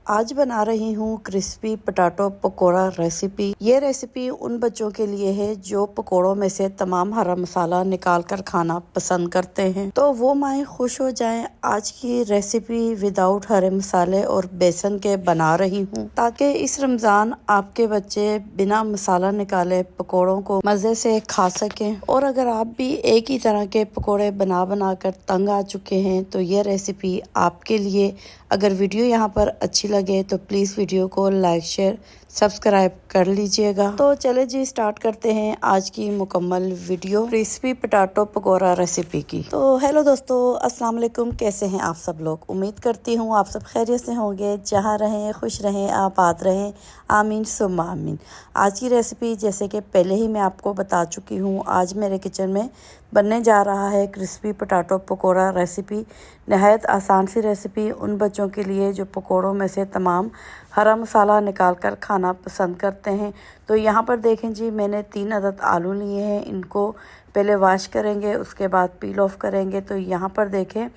आज बना रही हूँ क्रिस्पी पोटैटो पकोड़ा रेसिपी। ये रेसिपी उन बच्चों के लिए है जो पकोड़ों में से तमाम हरा मसाला निकाल कर खाना पसंद करते हैं, तो वो माएँ खुश हो जाएं। आज की रेसिपी विदाउट हरे मसाले और बेसन के बना रही हूँ ताकि इस रमज़ान आपके बच्चे बिना मसाला निकाले पकोड़ों को मज़े से खा सकें। और अगर आप भी एक ही तरह के पकोड़े बना कर तंग आ चुके हैं तो ये रेसिपी आपके लिए। अगर वीडियो यहाँ पर अच्छी लगे तो प्लीज़ वीडियो को लाइक शेयर सब्सक्राइब कर लीजिएगा। तो चले जी स्टार्ट करते हैं आज की मुकम्मल video crispy potato pakora recipe की। तो हेलो दोस्तों, अस्सलाम वालेकुम। कैसे हैं आप सब लोग? उम्मीद करती हूँ आप सब खैरियत से होंगे। जहाँ रहें खुश रहें, आबाद रहें, आमीन सुम्मा आमीन। आज की रेसिपी जैसे कि पहले ही मैं आपको बता चुकी हूँ, आज मेरे किचन में बनने जा रहा है क्रिस्पी पोटैटो पकोड़ा रेसिपी। नहायत आसान सी रेसिपी उन बच्चों के लिए जो पकोड़ों में से तमाम हरा मसाला निकाल कर खाना पसंद करते हैं। तो यहाँ पर देखें जी, मैंने 3 अदद आलू लिए हैं। इनको पहले वॉश करेंगे, उसके बाद पील ऑफ करेंगे। तो यहाँ पर देखें,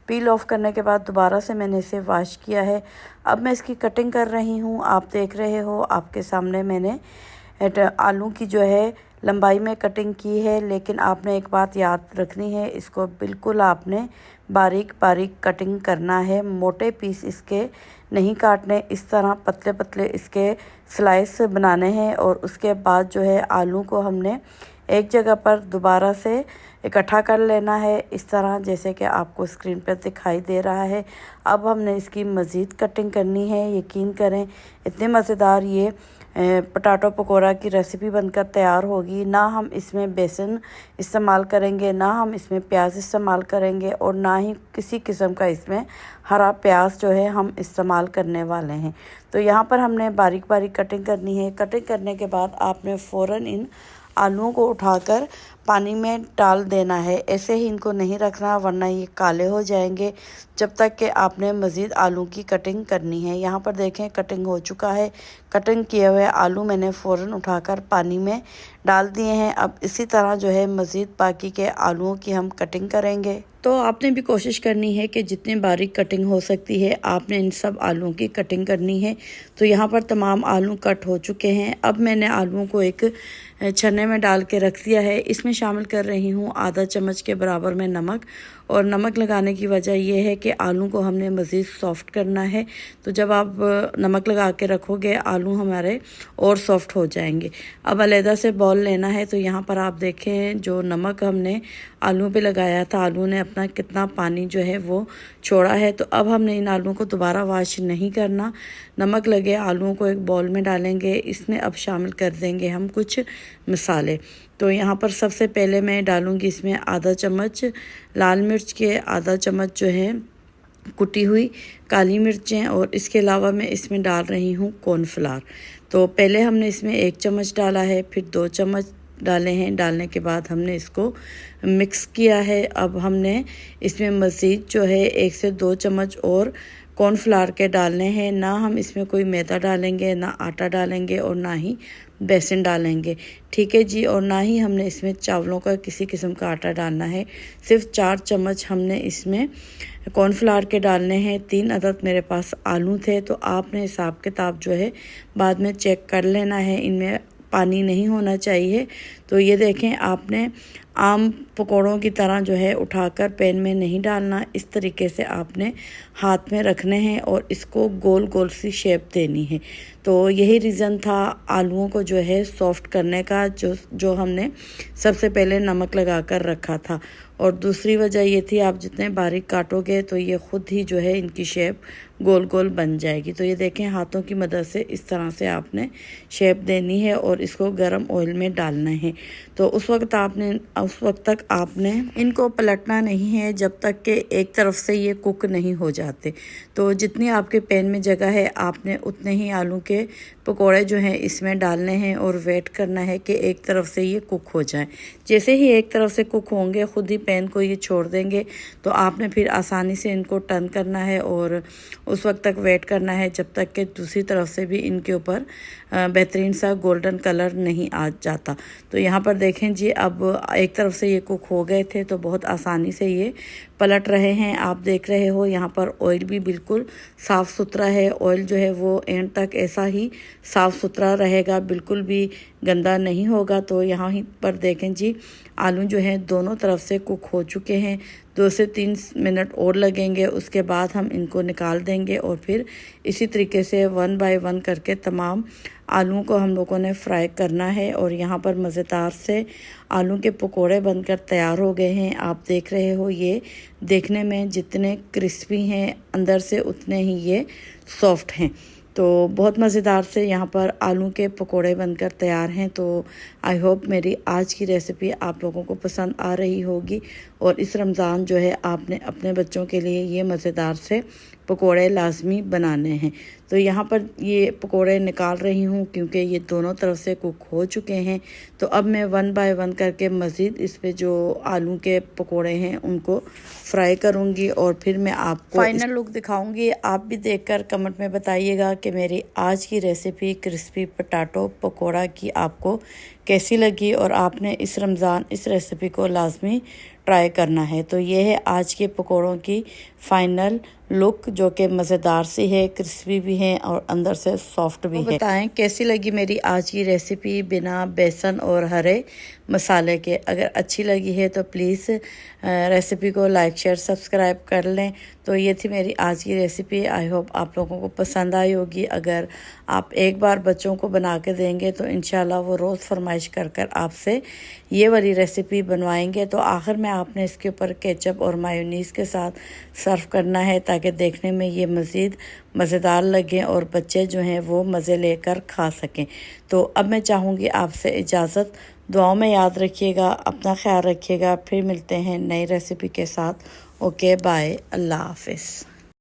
पील ऑफ करने के बाद दोबारा से मैंने इसे वॉश किया है। अब मैं इसकी कटिंग कर रही हूँ। आप देख रहे हो, आपके सामने मैंने आलू की जो है लंबाई में कटिंग की है। लेकिन आपने एक बात याद रखनी है, इसको बिल्कुल आपने बारीक बारीक कटिंग करना है। मोटे पीस इसके नहीं काटने, इस तरह पतले पतले इसके स्लाइस बनाने हैं। और उसके बाद जो है आलू को हमने एक जगह पर दोबारा से इकट्ठा कर लेना है, इस तरह जैसे कि आपको स्क्रीन पर दिखाई दे रहा है। अब हमने इसकी मज़ीद कटिंग करनी है। यकीन करें, इतने मज़ेदार ये पोटैटो पकोड़ा की रेसिपी बनकर तैयार होगी। ना हम इसमें बेसन इस्तेमाल करेंगे, ना हम इसमें प्याज इस्तेमाल करेंगे, और ना ही किसी किस्म का इसमें हरा प्याज जो है हम इस्तेमाल करने वाले हैं। तो यहाँ पर हमने बारीक बारीक कटिंग करनी है। कटिंग करने के बाद आपने फ़ौरन इन आलूओं को उठाकर पानी में डाल देना है। ऐसे ही इनको नहीं रखना, वरना ये काले हो जाएंगे जब तक कि आपने मज़ीद आलू की कटिंग करनी है। यहाँ पर देखें, कटिंग हो चुका है। कटिंग किए हुए आलू मैंने फ़ौरन उठाकर पानी में डाल दिए हैं। अब इसी तरह जो है मज़ीद बाकी के आलूओं की हम कटिंग करेंगे। तो आपने भी कोशिश करनी है कि जितनी बारीक कटिंग हो सकती है आपने इन सब आलूओं की कटिंग करनी है। तो यहाँ पर तमाम आलू कट हो चुके हैं। अब मैंने आलूओं को एक छन्ने में डाल के रख दिया है। इसमें शामिल कर रही हूँ आधा चम्मच के बराबर में नमक। और नमक लगाने की वजह यह है कि आलू को हमने मज़ीद सॉफ़्ट करना है। तो जब आप नमक लगा के रखोगे आलू हमारे और सॉफ़्ट हो जाएंगे। अब अलहदा से बॉल लेना है। तो यहाँ पर आप देखें, जो नमक हमने आलू पे लगाया था, आलू ने अपना कितना पानी जो है वो छोड़ा है। तो अब हमने इन आलूओं को दोबारा वॉश नहीं करना। नमक लगे आलूओं को एक बॉल में डालेंगे। इसमें अब शामिल कर देंगे हम कुछ मसाले। तो यहाँ पर सबसे पहले मैं डालूँगी इसमें आधा चम्मच लाल मिर्च के, आधा चम्मच जो है कुटी हुई काली मिर्चें, और इसके अलावा मैं इसमें डाल रही हूँ कॉर्नफ्लावर। तो पहले हमने इसमें 1 चम्मच डाला है, फिर 2 चम्मच डाले हैं। डालने के बाद हमने इसको मिक्स किया है। अब हमने इसमें मज़ीद जो है 1 से 2 चम्मच और कॉर्नफ्लावर के डालने हैं। ना हम इसमें कोई मैदा डालेंगे, ना आटा डालेंगे, और ना ही बेसन डालेंगे। ठीक है जी। और ना ही हमने इसमें चावलों का किसी किस्म का आटा डालना है। सिर्फ 4 चम्मच हमने इसमें कॉर्नफ्लावर के डालने हैं। 3 अदद मेरे पास आलू थे, तो आपने हिसाब किताब जो है बाद में चेक कर लेना है। इनमें पानी नहीं होना चाहिए। तो ये देखें, आपने आम पकोड़ों की तरह जो है उठाकर पैन में नहीं डालना। इस तरीके से आपने हाथ में रखने हैं और इसको गोल गोल सी शेप देनी है। तो यही रीज़न था आलूओं को जो है सॉफ़्ट करने का, जो हमने सबसे पहले नमक लगा कर रखा था। और दूसरी वजह ये थी, आप जितने बारीक काटोगे तो ये ख़ुद ही जो है इनकी शेप गोल गोल बन जाएगी। तो ये देखें, हाथों की मदद से इस तरह से आपने शेप देनी है और इसको गर्म ऑयल में डालना है। तो उस वक्त तक आपने इनको पलटना नहीं है जब तक कि एक तरफ से ये कुक नहीं हो जाते। तो जितनी आपके पैन में जगह है आपने उतने ही आलू के पकोड़े जो हैं इसमें डालने हैं और वेट करना है कि एक तरफ से ये कुक हो जाए। जैसे ही एक तरफ से कुक होंगे खुद ही पैन को ये छोड़ देंगे। तो आपने फिर आसानी से इनको टर्न करना है और उस वक्त तक वेट करना है जब तक कि दूसरी तरफ से भी इनके ऊपर बेहतरीन सा गोल्डन कलर नहीं आ जाता। तो यहाँ पर देखें जी, अब एक तरफ से ये कुक हो गए थे तो बहुत आसानी से ये पलट रहे हैं। आप देख रहे हो यहाँ पर ऑयल भी बिल्कुल साफ़ सुथरा है। ऑयल जो है वो एंड तक ऐसा ही साफ़ सुथरा रहेगा, बिल्कुल भी गंदा नहीं होगा। तो यहाँ ही पर देखें जी, आलू जो है दोनों तरफ से कुक हो चुके हैं। 2 से 3 मिनट और लगेंगे, उसके बाद हम इनको निकाल देंगे और फिर इसी तरीके से 1 बाय 1 करके तमाम आलूओं को हम लोगों ने फ्राई करना है। और यहाँ पर मज़ेदार से आलू के पकोड़े बनकर तैयार हो गए हैं। आप देख रहे हो, ये देखने में जितने क्रिस्पी हैं अंदर से उतने ही ये सॉफ्ट हैं। तो बहुत मज़ेदार से यहाँ पर आलू के पकोड़े बनकर तैयार हैं। तो आई होप मेरी आज की रेसिपी आप लोगों को पसंद आ रही होगी। और इस रमज़ान जो है आपने अपने बच्चों के लिए ये मज़ेदार से पकोड़े लाजमी बनाने हैं। तो यहाँ पर ये पकोड़े निकाल रही हूँ क्योंकि ये दोनों तरफ से कुक हो चुके हैं। तो अब मैं 1 बाय 1 करके मज़ीद इस पे जो आलू के पकोड़े हैं उनको फ्राई करूँगी और फिर मैं आपको फाइनल लुक दिखाऊँगी। आप भी देखकर कमेंट में बताइएगा कि मेरी आज की रेसिपी क्रिस्पी पोटैटो पकोड़ा की आपको कैसी लगी और आपने इस रमज़ान इस रेसिपी को लाजमी ट्राई करना है। तो ये है आज के पकोड़ों की फाइनल लुक, जो कि मज़ेदार सी है, क्रिस्पी भी है और अंदर से सॉफ्ट भी है। बताएं कैसी लगी मेरी आज की रेसिपी बिना बेसन और हरे मसाले के। अगर अच्छी लगी है तो प्लीज़ रेसिपी को लाइक शेयर सब्सक्राइब कर लें। तो ये थी मेरी आज की रेसिपी। आई होप आप लोगों को पसंद आई होगी। अगर आप एक बार बच्चों को बना के देंगे तो इंशाल्लाह वो रोज़ फरमाइश कर कर आपसे ये वाली रेसिपी बनवाएंगे। तो आखिर में आपने इसके ऊपर केचप और मायोनीज़ के साथ सर्व करना है ताकि देखने में ये मज़ीद मज़ेदार लगे और बच्चे जो हैं वो मज़े लेकर खा सकें। तो अब मैं चाहूँगी आपसे इजाज़त। दुआओं में याद रखिएगा, अपना ख्याल रखिएगा। फिर मिलते हैं नई रेसिपी के साथ। ओके बाय, अल्लाह हाफ़िज़।